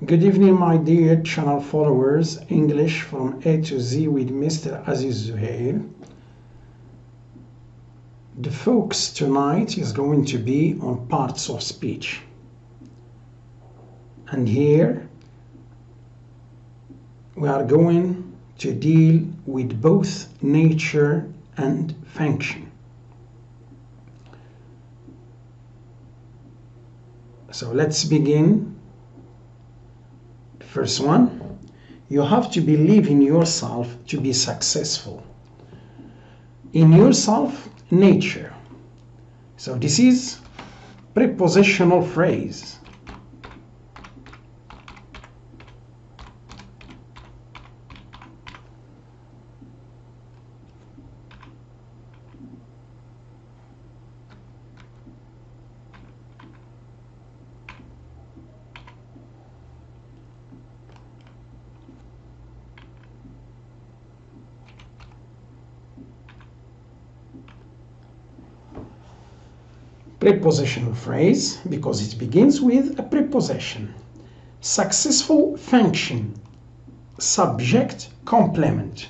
Good evening, my dear channel followers. English from A to Z with Mr. Aziz Zuhair. The focus tonight is going to be on parts of speech. And here we are going to deal with both nature and function. So let's begin. First one, you have to believe in yourself to be successful. In yourself, nature. So this is prepositional phrase. Prepositional phrase because it begins with a preposition. Successful function. Subject complement.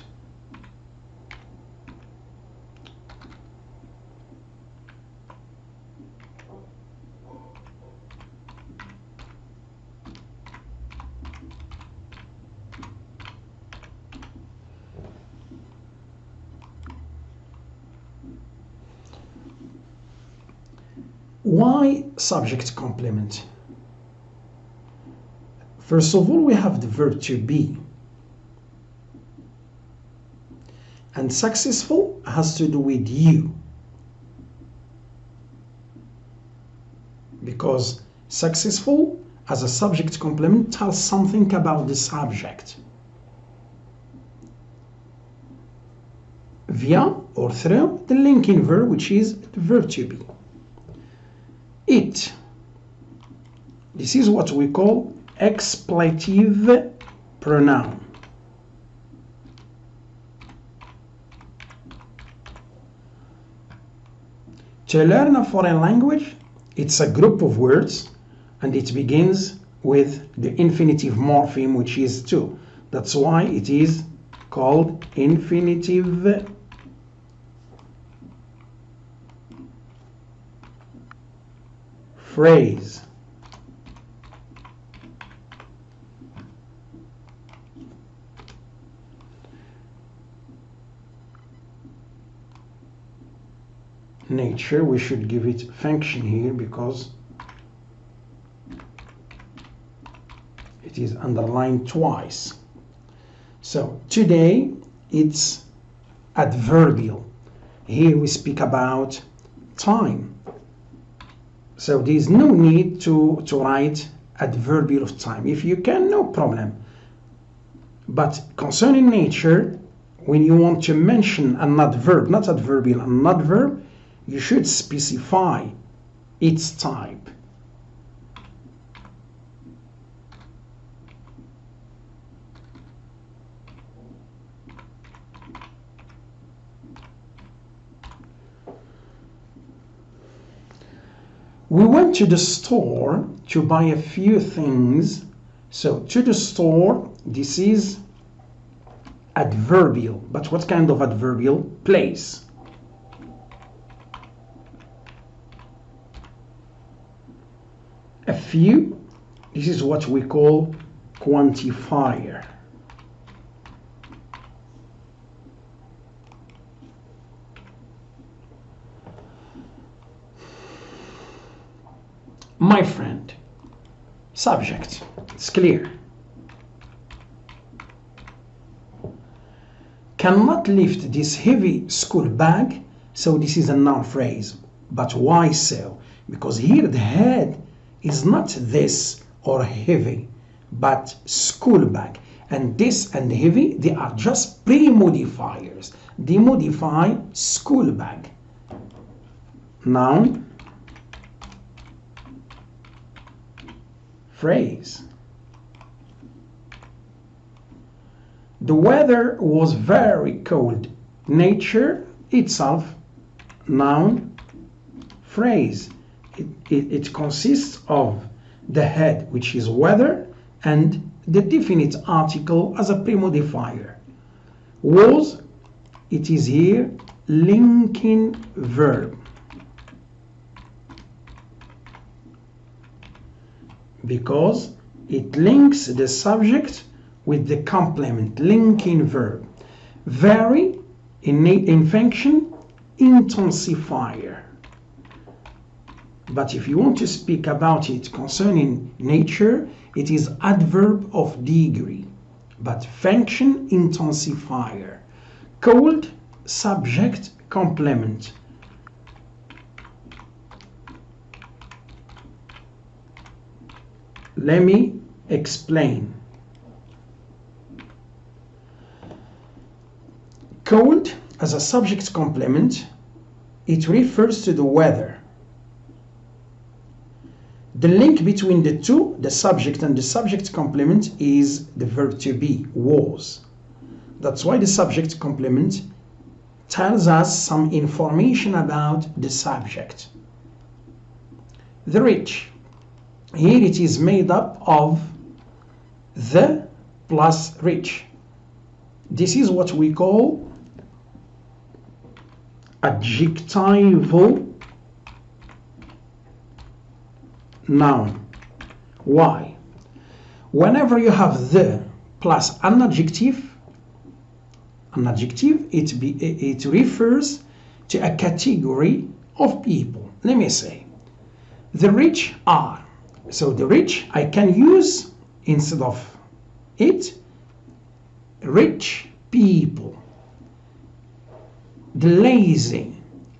Why subject complement? First of all, we have the verb to be. And successful has to do with you. Because successful as a subject complement tells something about the subject. Via or through the linking verb, which is the verb to be. It. This is what we call expletive pronoun. To learn a foreign language, it's a group of words and it begins with the infinitive morpheme, which is to. That's why it is called infinitive phrase. Nature, we should give it function here because it is underlined twice. So today it's adverbial. Here we speak about time. So there is no need to write adverbial of time. If you can, no problem. But concerning nature, when you want to mention an adverb, not adverbial, an adverb, you should specify its type. We went to the store to buy a few things. So to the store, this is adverbial. But what kind of adverbial? Place. A few, this is what we call quantifier. My friend, subject, it's clear. Cannot lift this heavy school bag, so this is a noun phrase. But why so? Because here the head is not this or heavy, but school bag. And this and heavy, they are just pre-modifiers. They modify school bag. Noun phrase. The weather was very cold. Nature itself, noun phrase. It consists of the head, which is weather, and the definite article as a pre-modifier. Was, it is here linking verb, because it links the subject with the complement, linking verb. Very, in function, intensifier. But if you want to speak about it concerning nature, it is adverb of degree, but function, intensifier. Called subject complement. Let me explain. Called as a subject complement, it refers to the weather. The link between the two, the subject and the subject complement, is the verb to be, was. That's why the subject complement tells us some information about the subject. The rich. Here it is made up of the plus rich. This is what we call adjectival noun. Why? Whenever you have the plus an adjective, it refers to a category of people. Let me say, the rich are. So the rich, I can use, instead of it, rich people. The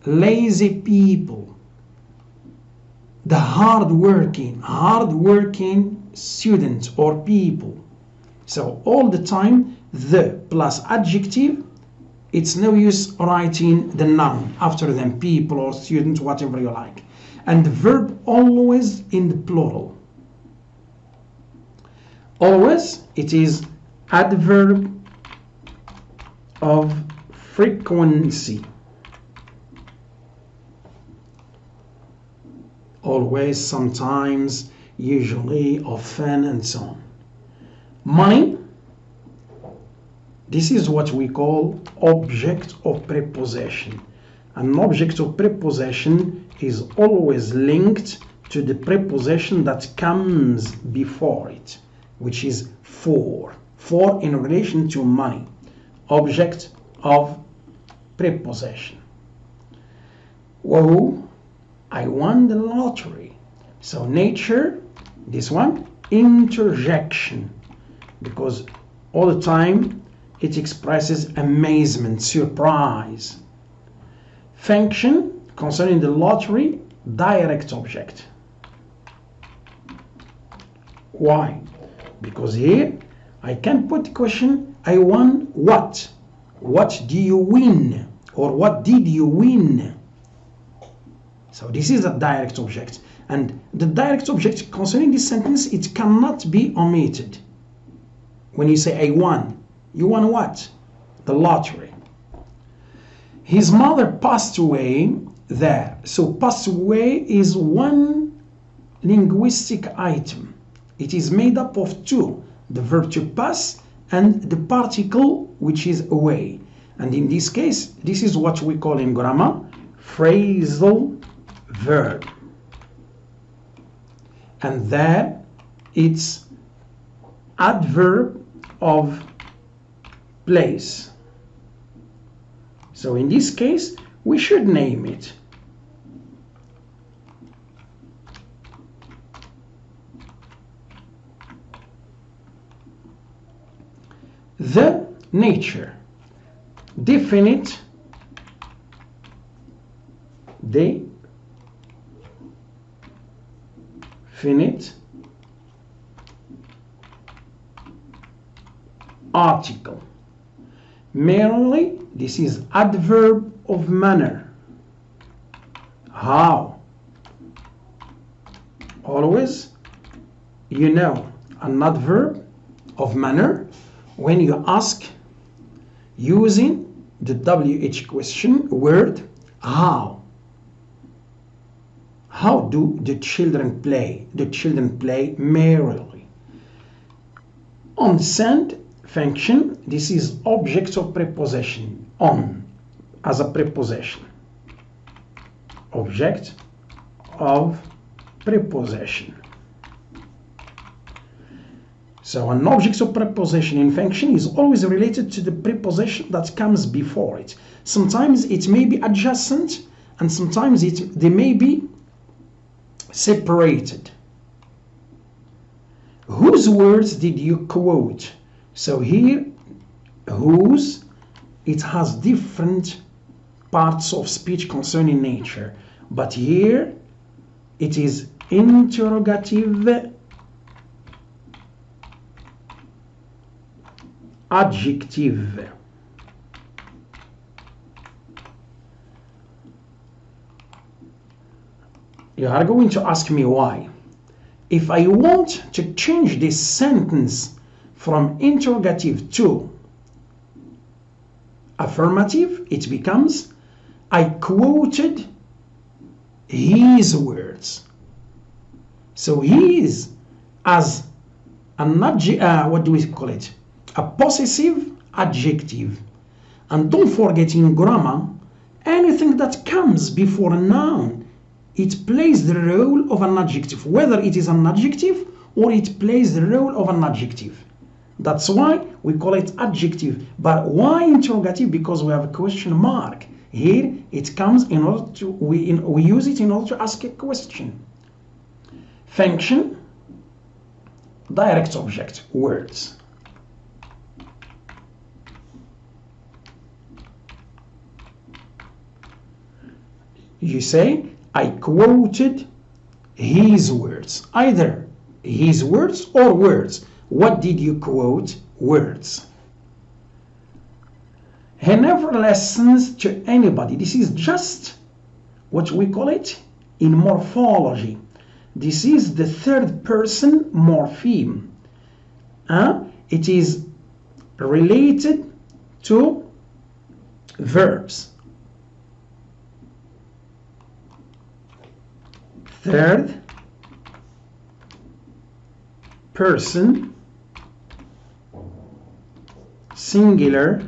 lazy people. The hardworking students or people. So all the time, the plus adjective, it's no use writing the noun after them, people or students, whatever you like. And the verb always in the plural. Always, it is adverb of frequency. Always, sometimes, usually, often, and so on. Money, this is what we call object of preposition. An object of preposition is always linked to the preposition that comes before it, which is for in relation to money. Object of preposition. Whoa, I won the lottery. So nature, this one, interjection, because all the time it expresses amazement, surprise. Function, concerning the lottery, direct object. Why? Because here I can put the question, I won what? What do you win? Or what did you win? So this is a direct object. And the direct object concerning this sentence, it cannot be omitted. When you say I won, you won what? The lottery. His mother passed away there. So passed away is one linguistic item. It is made up of two, the verb to pass and the particle which is away. And in this case, this is what we call in grammar phrasal verb. And there it's adverb of place. So in this case, we should name it. The nature, definite, article. Merely, this is adverb of manner. How? Always, you know, an adverb of manner when you ask using the WH question word how. How do the children play? The children play merrily. On send function, this is object of preposition, on, as a preposition. Object of preposition. So an object of preposition in function is always related to the preposition that comes before it. Sometimes it may be adjacent and sometimes they may be separated. Whose words did you quote? So here, whose, it has different parts of speech concerning nature. But here, it is interrogative adjective. You are going to ask me why. If I want to change this sentence from interrogative to affirmative, it becomes I quoted his words. So his as an what do we call it? A possessive adjective. And don't forget in grammar, anything that comes before a noun, it plays the role of an adjective, whether it is an adjective or it plays the role of an adjective. That's why we call it adjective. But why interrogative? Because we have a question mark. Here it comes in order to, we use it in order to ask a question. Function, direct object, words. You say, I quoted his words. Either his words or words. What did you quote? Words. He never listens to anybody. This is just what we call it in morphology. This is the third person morpheme. It is related to verbs. Third person singular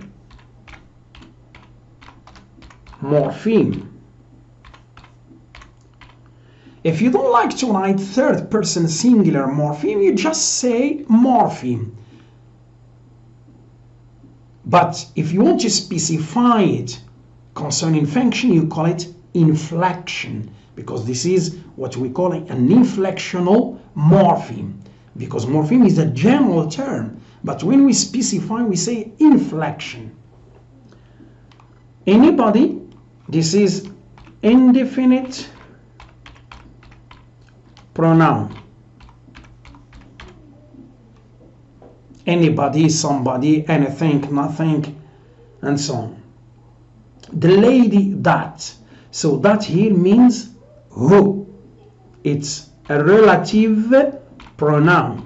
morpheme. If you don't like to write third person singular morpheme, you just say morpheme. But if you want to specify it concerning function, you call it inflection, because this is what we call an inflectional morpheme, because morpheme is a general term, but when we specify, we say inflection. Anybody, this is indefinite pronoun. Anybody, somebody, anything, nothing, and so on. The lady that. So that here means who. It's a relative pronoun.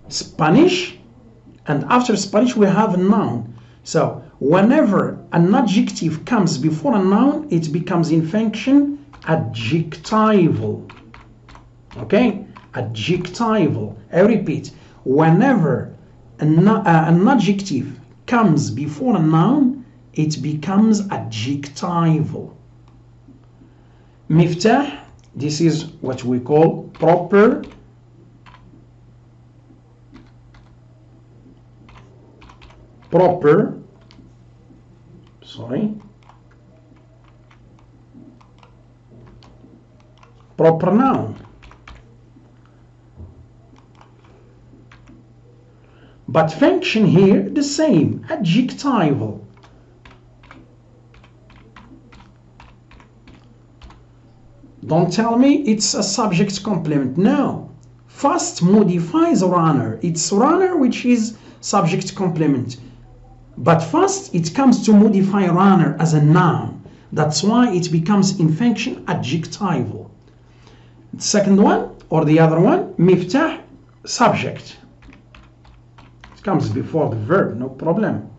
Spanish, and after Spanish we have a noun. So whenever an adjective comes before a noun, it becomes in function adjectival. Okay, adjectival. I repeat, whenever an adjective comes before a noun, it becomes adjectival. Miftah, this is what we call proper noun. But function here the same, adjectival. Don't tell me it's a subject complement. No. Fast modifies runner. It's runner which is subject complement. But fast it comes to modify runner as a noun. That's why it becomes in function adjectival. The second one or the other one, miftah, subject. It comes before the verb, no problem.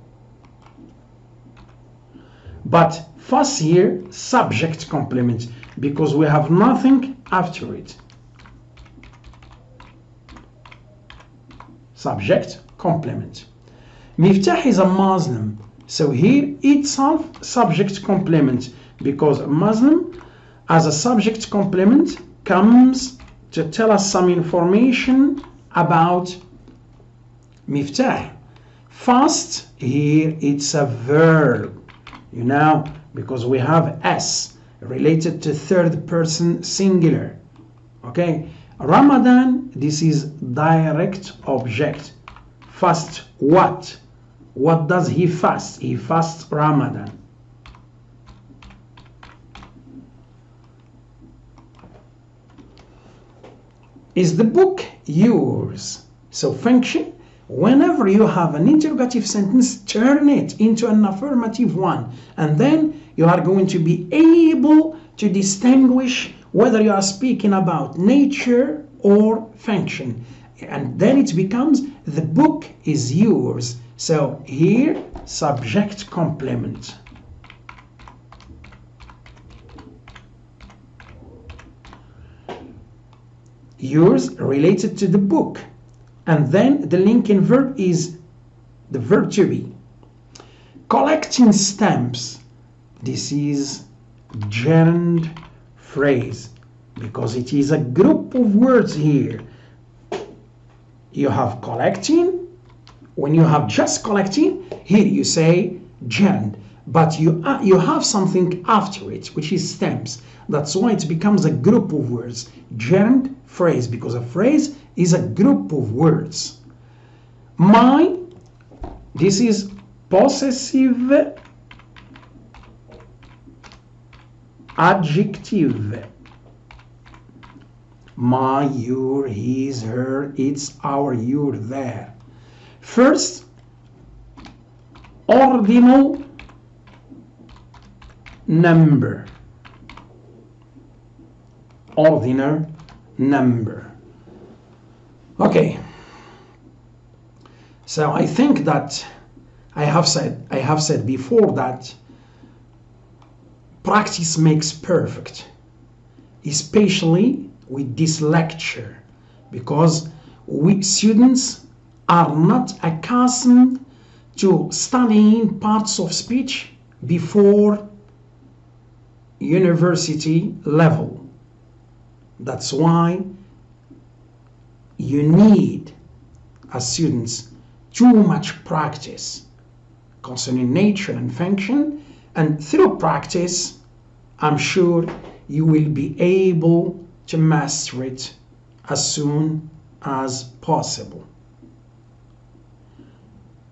But fast here, subject complement, because we have nothing after it. subject complement. Miftah is a Muslim, so here itself subject complement, because Muslim as a subject complement comes to tell us some information about Miftah. Fast, here it's a verb, you know, because we have S related to third person singular. Okay, Ramadan, this is direct object. Fast what? What does he fast? He fasts Ramadan. Is the book yours? So function, whenever you have an interrogative sentence, turn it into an affirmative one, and then you are going to be able to distinguish whether you are speaking about nature or function, and then it becomes the book is yours. So here subject complement. Yours related to the book, and then the linking verb is the verb to be. Collecting stamps, this is gerund phrase because it is a group of words here. You have collecting. When you have just collecting, here you say gerund, but you have something after it, which is stamps. That's why it becomes a group of words, gerund phrase, because a phrase is a group of words. My, this is possessive adjective. My, your, his, her, it's, our, your, their. First, ordinal number. Ordinal number. Okay. So I think that I have said before that practice makes perfect, especially with this lecture, because we students are not accustomed to studying parts of speech before university level. That's why you need, as students, too much practice concerning nature and function, and through practice, I'm sure you will be able to master it as soon as possible.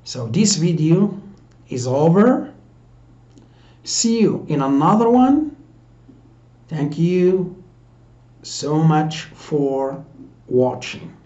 So this video is over. See you in another one. Thank you so much for watching.